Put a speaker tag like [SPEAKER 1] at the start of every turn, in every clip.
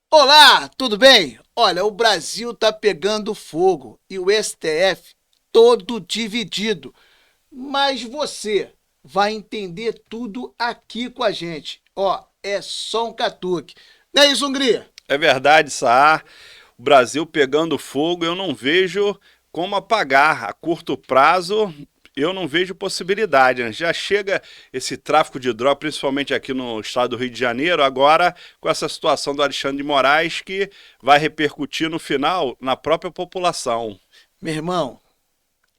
[SPEAKER 1] Olá, tudo bem? Olha, o Brasil tá pegando fogo e o STF todo dividido. Mas você vai entender tudo aqui com a gente. Ó, é só um catuque. Não é isso, Hungria?
[SPEAKER 2] É verdade, Saar. O Brasil pegando fogo, eu não vejo como apagar. A curto prazo, eu não vejo possibilidade, né? Já chega esse tráfico de droga, principalmente aqui no estado do Rio de Janeiro, agora com essa situação do Alexandre de Moraes, que vai repercutir no final na própria população.
[SPEAKER 1] Meu irmão,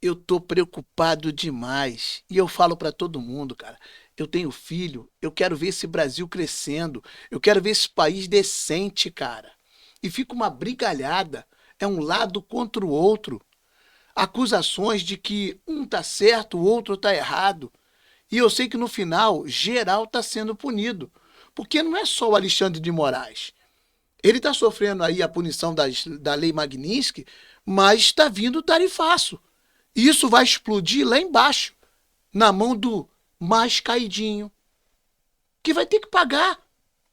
[SPEAKER 1] eu tô preocupado demais. E eu falo pra todo mundo, cara. Eu tenho filho, eu quero ver esse Brasil crescendo, eu quero ver esse país decente, cara. E fica uma brigalhada, é um lado contra o outro. Acusações de que um tá certo, o outro tá errado. E eu sei que no final, geral tá sendo punido. Porque não é só o Alexandre de Moraes. Ele está sofrendo aí a punição da Lei Magnitsky, mas está vindo o tarifaço. E isso vai explodir lá embaixo, na mão do mais caidinho, que vai ter que pagar.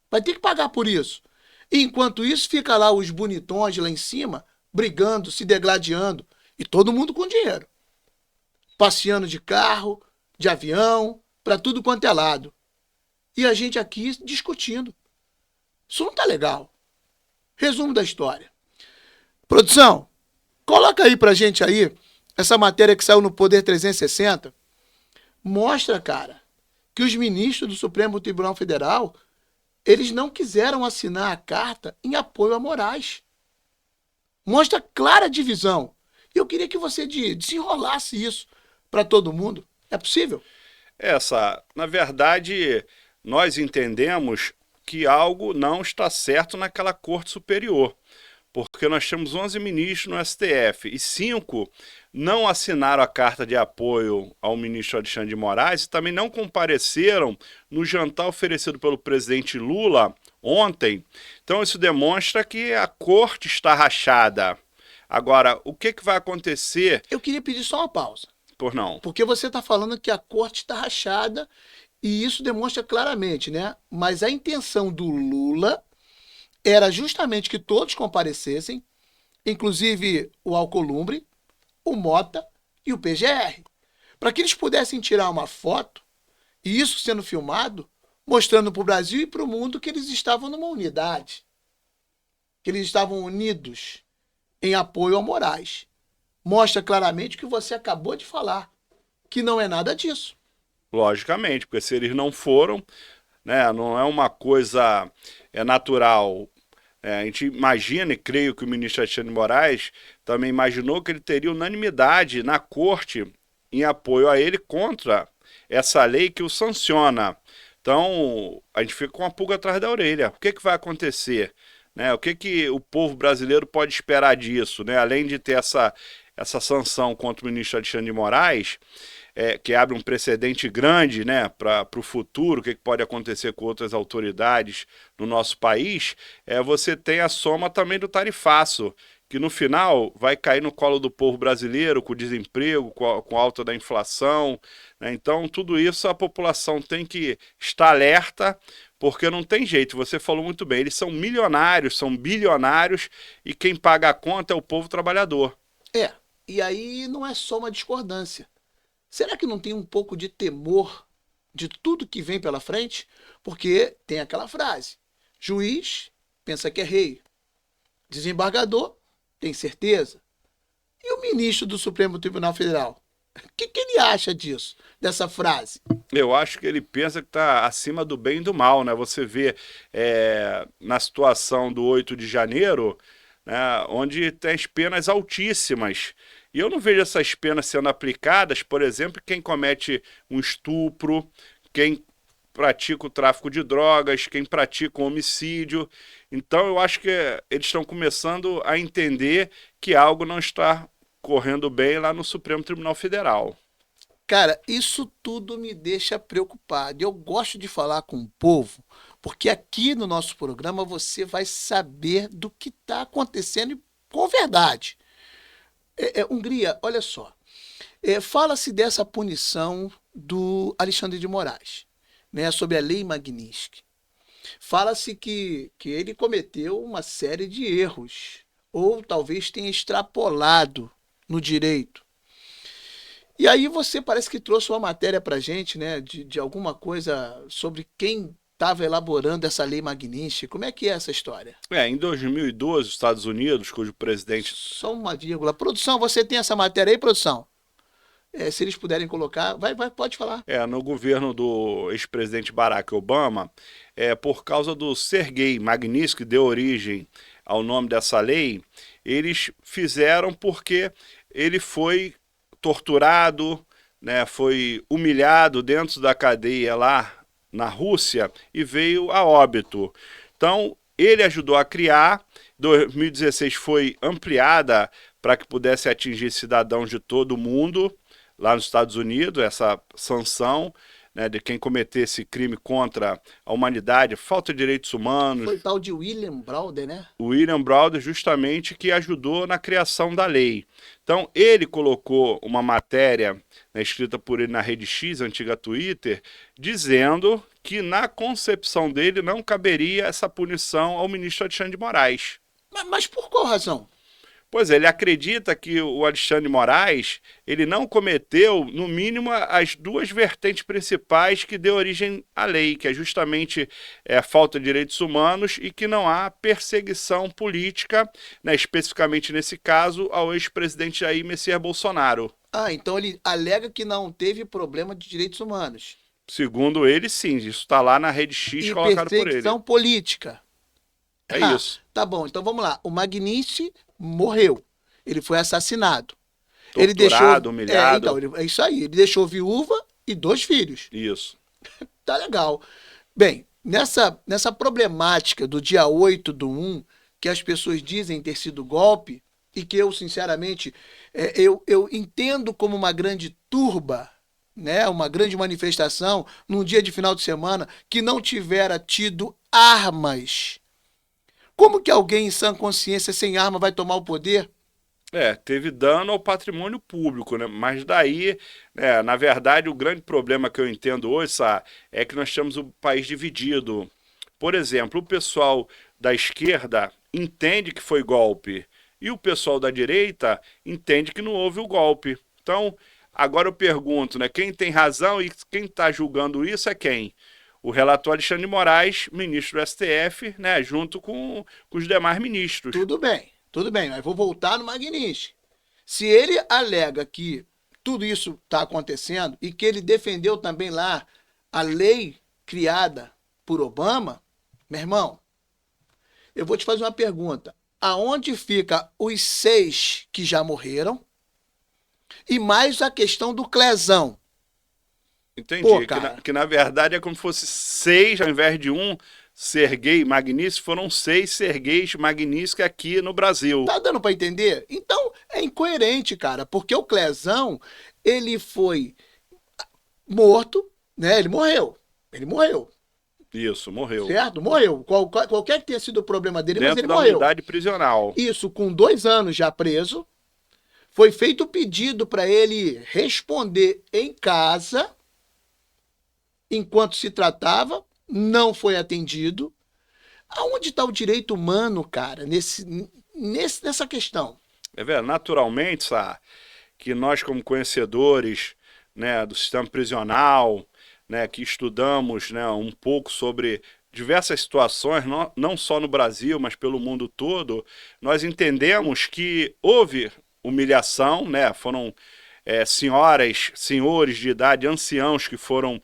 [SPEAKER 1] Vai ter que pagar por isso. E enquanto isso, fica lá os bonitões lá em cima, brigando, se degladiando. E todo mundo com dinheiro. Passeando de carro, de avião, para tudo quanto é lado. E a gente aqui discutindo. Isso não tá legal. Resumo da história. Produção, coloca aí pra gente aí essa matéria que saiu no Poder 360. Mostra, cara, que os ministros do Supremo Tribunal Federal, eles não quiseram assinar a carta em apoio a Moraes. Mostra clara divisão. E eu queria que você desenrolasse isso para todo mundo. É possível?
[SPEAKER 2] Na verdade, nós entendemos que algo não está certo naquela Corte Superior, porque nós temos 11 ministros no STF e 5 não assinaram a carta de apoio ao ministro Alexandre de Moraes e também não compareceram no jantar oferecido pelo presidente Lula ontem. Então isso demonstra que a corte está rachada. Agora, o que vai acontecer?
[SPEAKER 1] Eu queria pedir só uma pausa.
[SPEAKER 2] Por não.
[SPEAKER 1] Porque você está falando que a corte está rachada e isso demonstra claramente, né? Mas a intenção do Lula era justamente que todos comparecessem, inclusive o Alcolumbre, o Mota e o PGR, para que eles pudessem tirar uma foto, e isso sendo filmado, mostrando para o Brasil e para o mundo que eles estavam numa unidade, que eles estavam unidos em apoio ao Moraes. Mostra claramente o que você acabou de falar, que não é nada disso.
[SPEAKER 2] Logicamente, porque se eles não foram, né, não é uma coisa natural. A gente imagina, e creio que o ministro Alexandre de Moraes também imaginou que ele teria unanimidade na corte em apoio a ele contra essa lei que o sanciona. Então, a gente fica com uma pulga atrás da orelha. O que vai acontecer? Né? O que o povo brasileiro pode esperar disso? Né? Além de ter essa sanção contra o ministro Alexandre de Moraes, que abre um precedente grande, né, para o futuro, o que pode acontecer com outras autoridades no nosso país, você tem a soma também do tarifaço, que no final vai cair no colo do povo brasileiro, com o desemprego, com a alta da inflação. Né? Então, tudo isso a população tem que estar alerta, porque não tem jeito, você falou muito bem, eles são milionários, são bilionários, e quem paga a conta é o povo trabalhador.
[SPEAKER 1] É, e aí não é só uma discordância. Será que não tem um pouco de temor de tudo que vem pela frente? Porque tem aquela frase: juiz pensa que é rei, desembargador tem certeza. E o ministro do Supremo Tribunal Federal? O que ele acha disso, dessa frase?
[SPEAKER 2] Eu acho que ele pensa que está acima do bem e do mal, né? Você vê na situação do 8 de janeiro, né, onde tem as penas altíssimas. E eu não vejo essas penas sendo aplicadas, por exemplo, quem comete um estupro, quem pratica o tráfico de drogas, quem pratica o homicídio. Então eu acho que eles estão começando a entender que algo não está correndo bem lá no Supremo Tribunal Federal.
[SPEAKER 1] Cara, isso tudo me deixa preocupado. Eu gosto de falar com o povo, porque aqui no nosso programa você vai saber do que está acontecendo com verdade. Hungria, olha só. Fala-se dessa punição do Alexandre de Moraes, né, sobre a Lei Magnitsky. Fala-se que ele cometeu uma série de erros, ou talvez tenha extrapolado no direito. E aí você parece que trouxe uma matéria para gente, né, de alguma coisa sobre quem estava elaborando essa lei Magnitsky. Como é que é essa história?
[SPEAKER 2] Em 2012, os Estados Unidos, cujo presidente...
[SPEAKER 1] Só uma vírgula. Produção, você tem essa matéria aí, produção? Se eles puderem colocar, pode falar.
[SPEAKER 2] No governo do ex-presidente Barack Obama, por causa do Sergei Magnitsky, que deu origem ao nome dessa lei, eles fizeram porque ele foi torturado, né, foi humilhado dentro da cadeia lá na Rússia e veio a óbito. Então, ele ajudou a criar. 2016 foi ampliada para que pudesse atingir cidadãos de todo o mundo, lá nos Estados Unidos, essa sanção, né, de quem cometesse crime contra a humanidade, falta de direitos humanos.
[SPEAKER 1] Foi o tal de William Browder, né?
[SPEAKER 2] O William Browder, justamente, que ajudou na criação da lei. Então, ele colocou uma matéria, né, escrita por ele na Rede X, antiga Twitter, dizendo que na concepção dele não caberia essa punição ao ministro Alexandre de Moraes.
[SPEAKER 1] Mas por qual razão?
[SPEAKER 2] Pois é, ele acredita que o Alexandre de Moraes, ele não cometeu, no mínimo, as duas vertentes principais que deu origem à lei, que é justamente a falta de direitos humanos e que não há perseguição política, né, especificamente nesse caso, ao ex-presidente Jair Messias Bolsonaro.
[SPEAKER 1] Então ele alega que não teve problema de direitos humanos.
[SPEAKER 2] Segundo ele, sim, isso está lá na Rede X
[SPEAKER 1] E
[SPEAKER 2] colocado por ele.
[SPEAKER 1] perseguição política.
[SPEAKER 2] É isso.
[SPEAKER 1] Tá bom, então vamos lá. O Magnitsky morreu. Ele foi assassinado.
[SPEAKER 2] Torturado,
[SPEAKER 1] Ele deixou,
[SPEAKER 2] humilhado.
[SPEAKER 1] É isso aí. Ele deixou viúva e 2 filhos.
[SPEAKER 2] Isso.
[SPEAKER 1] Tá legal. Bem, nessa problemática do dia 8/1, que as pessoas dizem ter sido golpe, e que eu, sinceramente, eu entendo como uma grande turba, né, uma grande manifestação, num dia de final de semana, que não tivera tido armas. Como que alguém em sã consciência, sem arma, vai tomar o poder?
[SPEAKER 2] Teve dano ao patrimônio público, né? Mas daí, na verdade, o grande problema que eu entendo hoje, é que nós temos o país dividido. Por exemplo, o pessoal da esquerda entende que foi golpe e o pessoal da direita entende que não houve o golpe. Então, agora eu pergunto, né, quem tem razão e quem está julgando isso é quem? O relator Alexandre de Moraes, ministro do STF, né, junto com os demais ministros.
[SPEAKER 1] Tudo bem, mas vou voltar no Magnitsky. Se ele alega que tudo isso está acontecendo e que ele defendeu também lá a lei criada por Obama, meu irmão, eu vou te fazer uma pergunta. Aonde fica os 6 que já morreram e mais a questão do Clezão?
[SPEAKER 2] Entendi,
[SPEAKER 1] Pô,
[SPEAKER 2] que na verdade é como se fosse 6 ao invés de um Sergei Magnitsky, foram 6 Sergeis Magnitsky aqui no Brasil.
[SPEAKER 1] Tá dando para entender? Então é incoerente, cara, porque o Clezão, ele foi morto, né? Ele morreu.
[SPEAKER 2] Isso, morreu.
[SPEAKER 1] Certo? Morreu. Qualquer que tenha sido o problema dele,
[SPEAKER 2] dentro
[SPEAKER 1] mas ele
[SPEAKER 2] da
[SPEAKER 1] morreu.
[SPEAKER 2] unidade prisional.
[SPEAKER 1] Isso, com 2 anos já preso. Foi feito o pedido para ele responder em casa, enquanto se tratava, não foi atendido. Aonde está o direito humano, cara, nessa questão?
[SPEAKER 2] Naturalmente, que nós como conhecedores, né, do sistema prisional, né, que estudamos, né, um pouco sobre diversas situações, não só no Brasil, mas pelo mundo todo, nós entendemos que houve humilhação, né, foram senhoras, senhores de idade, anciãos que foram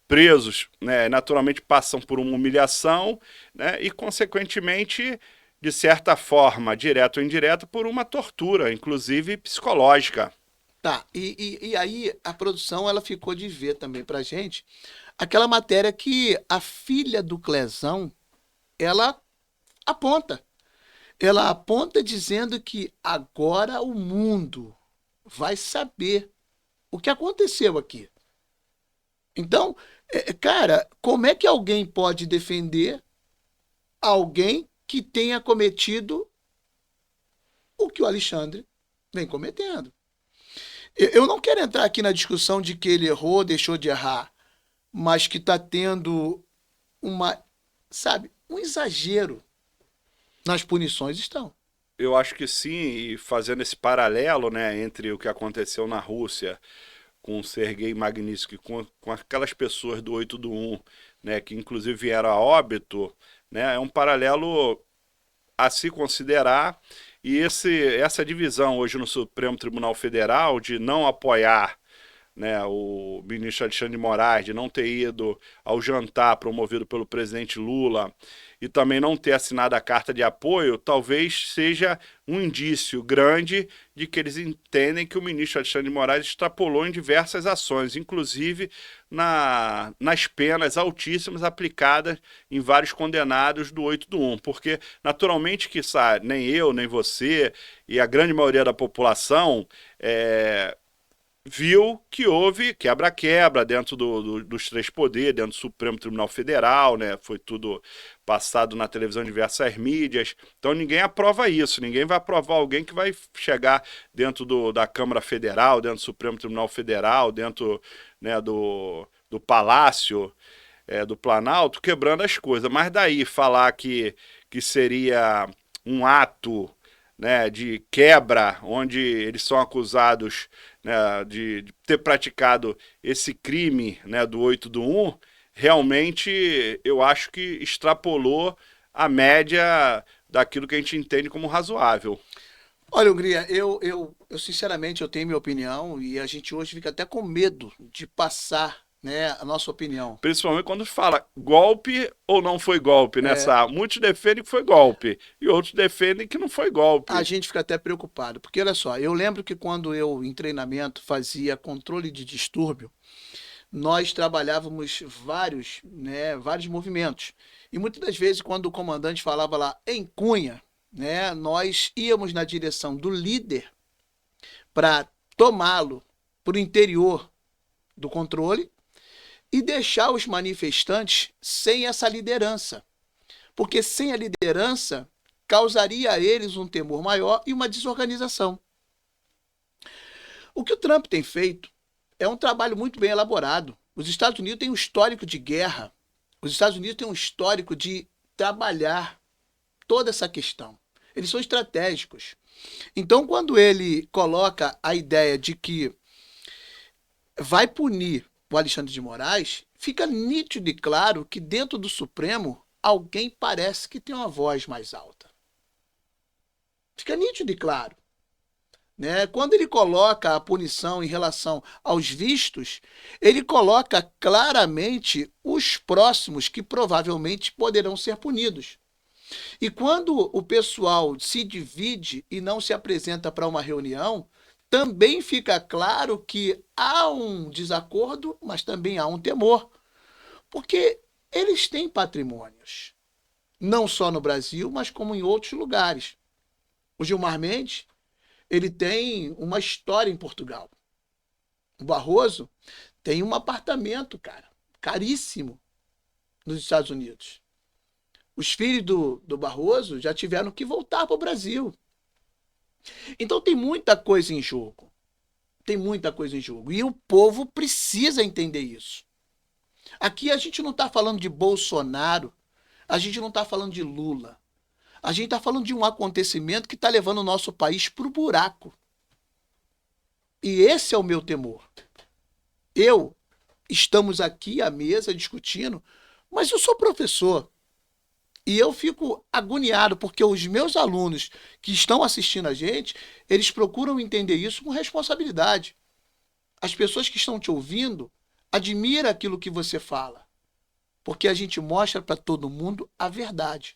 [SPEAKER 2] presos, né, naturalmente passam por uma humilhação, né, e consequentemente, de certa forma, direta ou indireta, por uma tortura, inclusive psicológica.
[SPEAKER 1] Tá, e aí a produção ela ficou de ver também pra gente aquela matéria que a filha do Clezão, ela aponta. Ela aponta dizendo que agora o mundo vai saber o que aconteceu aqui. Então, cara, como é que alguém pode defender alguém que tenha cometido o que o Alexandre vem cometendo? Eu não quero entrar aqui na discussão de que ele errou, deixou de errar, mas que está tendo uma sabe, um exagero nas punições estão.
[SPEAKER 2] Eu acho que sim, e fazendo esse paralelo, né, entre o que aconteceu na Rússia com o Sergei Magnitsky, com aquelas pessoas do 8 do 1, né, que inclusive vieram a óbito, né, é um paralelo a se considerar. E essa divisão hoje no Supremo Tribunal Federal de não apoiar, né, o ministro Alexandre de Moraes, de não ter ido ao jantar promovido pelo presidente Lula e também não ter assinado a carta de apoio, talvez seja um indício grande de que eles entendem que o ministro Alexandre de Moraes extrapolou em diversas ações, inclusive nas penas altíssimas aplicadas em vários condenados do 8 do 1, porque naturalmente que nem eu, nem você e a grande maioria da população viu que houve quebra-quebra dentro dos três poderes, dentro do Supremo Tribunal Federal, né? Foi tudo passado na televisão em diversas mídias. Então ninguém aprova isso, ninguém vai aprovar alguém que vai chegar dentro da Câmara Federal, dentro do Supremo Tribunal Federal, dentro, né, do Palácio, do Planalto, quebrando as coisas. Mas daí falar que seria um ato, né, de quebra, onde eles são acusados, né, de ter praticado esse crime, né, do 8 do 1, realmente eu acho que extrapolou a média daquilo que a gente entende como razoável.
[SPEAKER 1] Olha, Hungria, eu sinceramente eu tenho minha opinião e a gente hoje fica até com medo de passar, né, a nossa opinião.
[SPEAKER 2] Principalmente quando fala golpe ou não foi golpe, né? Muitos defendem que foi golpe e outros defendem que não foi golpe.
[SPEAKER 1] A gente fica até preocupado, porque olha só, eu lembro que quando eu em treinamento fazia controle de distúrbio, nós trabalhávamos vários movimentos. E muitas das vezes, quando o comandante falava lá em Cunha, né, nós íamos na direção do líder para tomá-lo para o interior do controle e deixar os manifestantes sem essa liderança. Porque sem a liderança, causaria a eles um temor maior e uma desorganização. O que o Trump tem feito é um trabalho muito bem elaborado. Os Estados Unidos têm um histórico de guerra. Os Estados Unidos têm um histórico de trabalhar toda essa questão. Eles são estratégicos. Então, quando ele coloca a ideia de que vai punir o Alexandre de Moraes, fica nítido e claro que dentro do Supremo alguém parece que tem uma voz mais alta. Fica nítido e claro. Né? Quando ele coloca a punição em relação aos vistos, ele coloca claramente os próximos que provavelmente poderão ser punidos. E quando o pessoal se divide e não se apresenta para uma reunião, também fica claro que há um desacordo, mas também há um temor. Porque eles têm patrimônios, não só no Brasil, mas como em outros lugares. O Gilmar Mendes, ele tem uma história em Portugal. O Barroso tem um apartamento, cara, caríssimo, nos Estados Unidos. Os filhos do Barroso já tiveram que voltar para o Brasil. Então tem muita coisa em jogo. Tem muita coisa em jogo. E o povo precisa entender isso. Aqui a gente não está falando de Bolsonaro, a gente não está falando de Lula. A gente está falando de um acontecimento que está levando o nosso país para o buraco. E esse é o meu temor. Estamos aqui à mesa discutindo, mas eu sou professor. E eu fico agoniado, porque os meus alunos que estão assistindo a gente, eles procuram entender isso com responsabilidade. As pessoas que estão te ouvindo admiram aquilo que você fala, porque a gente mostra para todo mundo a verdade.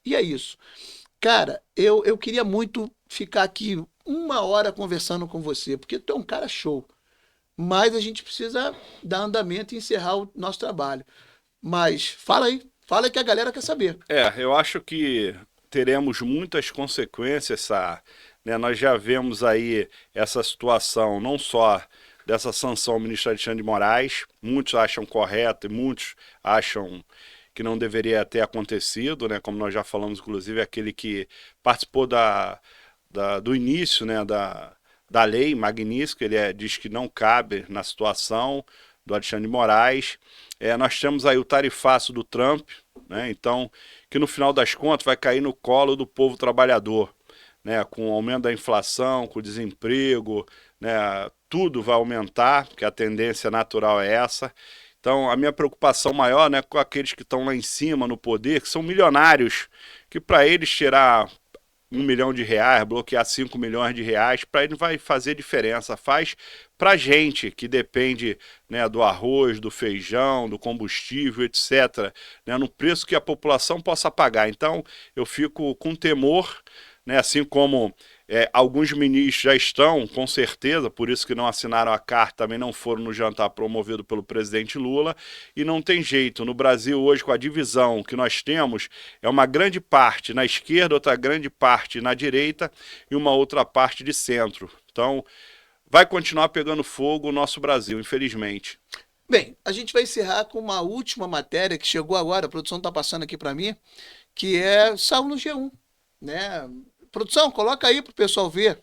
[SPEAKER 1] E é isso. Cara, eu queria muito ficar aqui 1 hora conversando com você, porque tu é um cara show. Mas a gente precisa dar andamento e encerrar o nosso trabalho. Mas fala aí que a galera quer saber.
[SPEAKER 2] Eu acho que teremos muitas consequências, né? Nós já vemos aí essa situação, não só dessa sanção ao ministro Alexandre de Moraes, muitos acham correto e muitos acham que não deveria ter acontecido, né? Como nós já falamos, inclusive, aquele que participou do início, né, da lei Magnitsky, ele diz que não cabe na situação do Alexandre de Moraes. Nós temos aí o tarifaço do Trump, né? Então, que no final das contas vai cair no colo do povo trabalhador, né? Com o aumento da inflação, com o desemprego, né? Tudo vai aumentar, porque a tendência natural é essa. Então, a minha preocupação maior, né, com aqueles que estão lá em cima no poder, que são milionários, que para eles tirar R$ 1 milhão, bloquear R$ 5 milhões, para ele não vai fazer diferença. Faz para gente que depende, né, do arroz, do feijão, do combustível, etc., né, no preço que a população possa pagar. Então, eu fico com temor, né, assim como alguns ministros já estão, com certeza, por isso que não assinaram a carta, também não foram no jantar promovido pelo presidente Lula, e não tem jeito. No Brasil hoje, com a divisão que nós temos, é uma grande parte na esquerda, outra grande parte na direita e uma outra parte de centro. Então, vai continuar pegando fogo o nosso Brasil, infelizmente.
[SPEAKER 1] Bem, a gente vai encerrar com uma última matéria que chegou agora, a produção está passando aqui para mim, que saiu no G1, né? Produção, coloca aí para o pessoal ver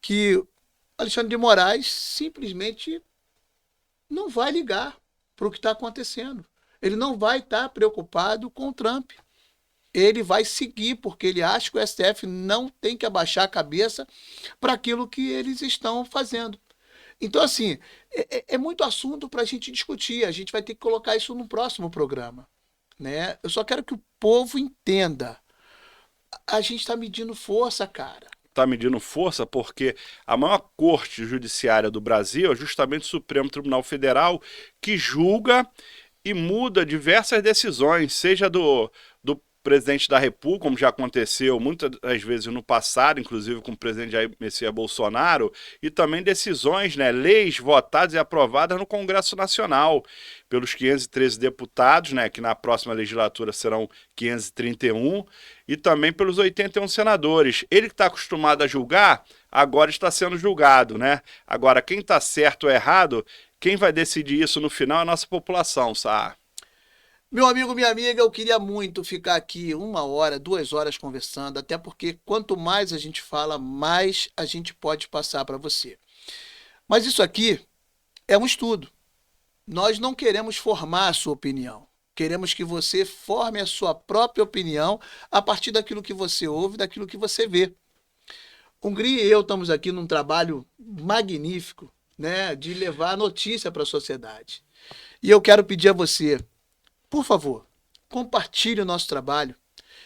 [SPEAKER 1] que Alexandre de Moraes simplesmente não vai ligar para o que está acontecendo. Ele não vai estar preocupado com o Trump. Ele vai seguir, porque ele acha que o STF não tem que abaixar a cabeça para aquilo que eles estão fazendo. Então, assim, é muito assunto para a gente discutir. A gente vai ter que colocar isso no próximo programa, né? Eu só quero que o povo entenda. A gente está medindo força, cara.
[SPEAKER 2] Está medindo força porque a maior corte judiciária do Brasil é justamente o Supremo Tribunal Federal, que julga e muda diversas decisões, seja do presidente da República, como já aconteceu muitas das vezes no passado, inclusive com o presidente Jair Messias Bolsonaro, e também decisões, né, leis votadas e aprovadas no Congresso Nacional pelos 513 deputados, né, que na próxima legislatura serão 531, e também pelos 81 senadores. Ele que está acostumado a julgar, agora está sendo julgado, né? Agora, quem está certo ou errado, quem vai decidir isso no final é a nossa população, sabe?
[SPEAKER 1] Meu amigo, minha amiga, eu queria muito ficar aqui 1 hora, 2 horas conversando, até porque quanto mais a gente fala, mais a gente pode passar para você. Mas isso aqui é um estudo. Nós não queremos formar a sua opinião. Queremos que você forme a sua própria opinião a partir daquilo que você ouve, daquilo que você vê. Hungria e eu estamos aqui num trabalho magnífico, né, de levar a notícia para a sociedade. E eu quero pedir a você, por favor, compartilhe o nosso trabalho,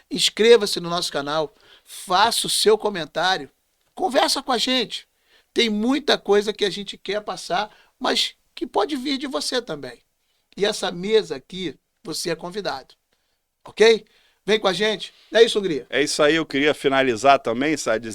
[SPEAKER 1] inscreva-se no nosso canal, faça o seu comentário, conversa com a gente. Tem muita coisa que a gente quer passar, mas que pode vir de você também. E essa mesa aqui, você é convidado, ok? Vem com a gente. É isso, Hungria?
[SPEAKER 2] É isso aí, eu queria finalizar também, sabe,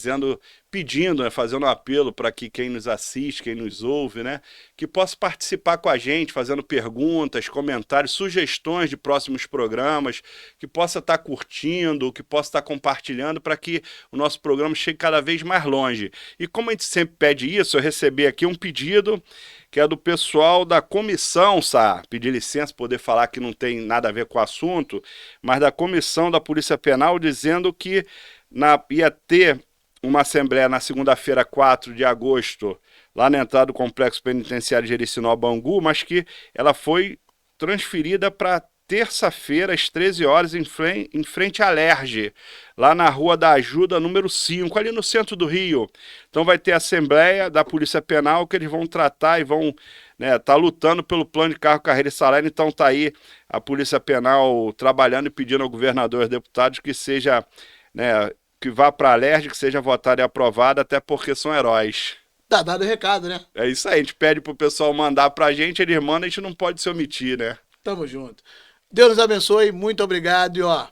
[SPEAKER 2] pedindo, né, fazendo um apelo para que quem nos assiste, quem nos ouve, né, que possa participar com a gente, fazendo perguntas, comentários, sugestões de próximos programas, que possa estar curtindo, que possa estar compartilhando para que o nosso programa chegue cada vez mais longe. E como a gente sempre pede isso, eu recebi aqui um pedido que é do pessoal da comissão, pedir licença, poder falar que não tem nada a ver com o assunto, mas da comissão da Polícia Penal, dizendo que ia ter uma assembleia na segunda-feira, 4 de agosto, lá na entrada do Complexo Penitenciário de Jericinó, Bangu, mas que ela foi transferida para terça-feira, às 13 horas, em frente à Alerj, lá na Rua da Ajuda, número 5, ali no centro do Rio. Então vai ter a Assembleia da Polícia Penal, que eles vão tratar e vão tá lutando pelo plano de cargo, carreira e salário. Então tá aí a Polícia Penal trabalhando e pedindo ao governador e aos deputados que seja, né, que vá para a Alerj, que seja votada e aprovada, até porque são heróis.
[SPEAKER 1] Tá dado o recado, né?
[SPEAKER 2] É isso aí, a gente pede pro pessoal mandar pra gente, eles mandam, a gente não pode se omitir, né?
[SPEAKER 1] Tamo junto. Deus nos abençoe, muito obrigado e ó,